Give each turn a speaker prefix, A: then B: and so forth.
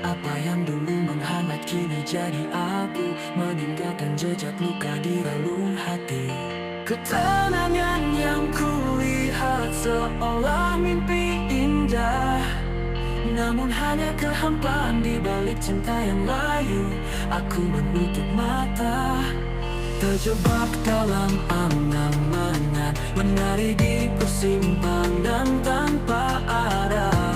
A: Apa yang dulu menghangat kini jadi abu, meninggalkan jejak luka di relung hati. Ketenangan yang kulihat seolah mimpi indah, namun hanya kehampaan di balik cinta yang layu. Aku menutup mata, terjebak dalam angan-angan, menari di persimpangan tanpa arah.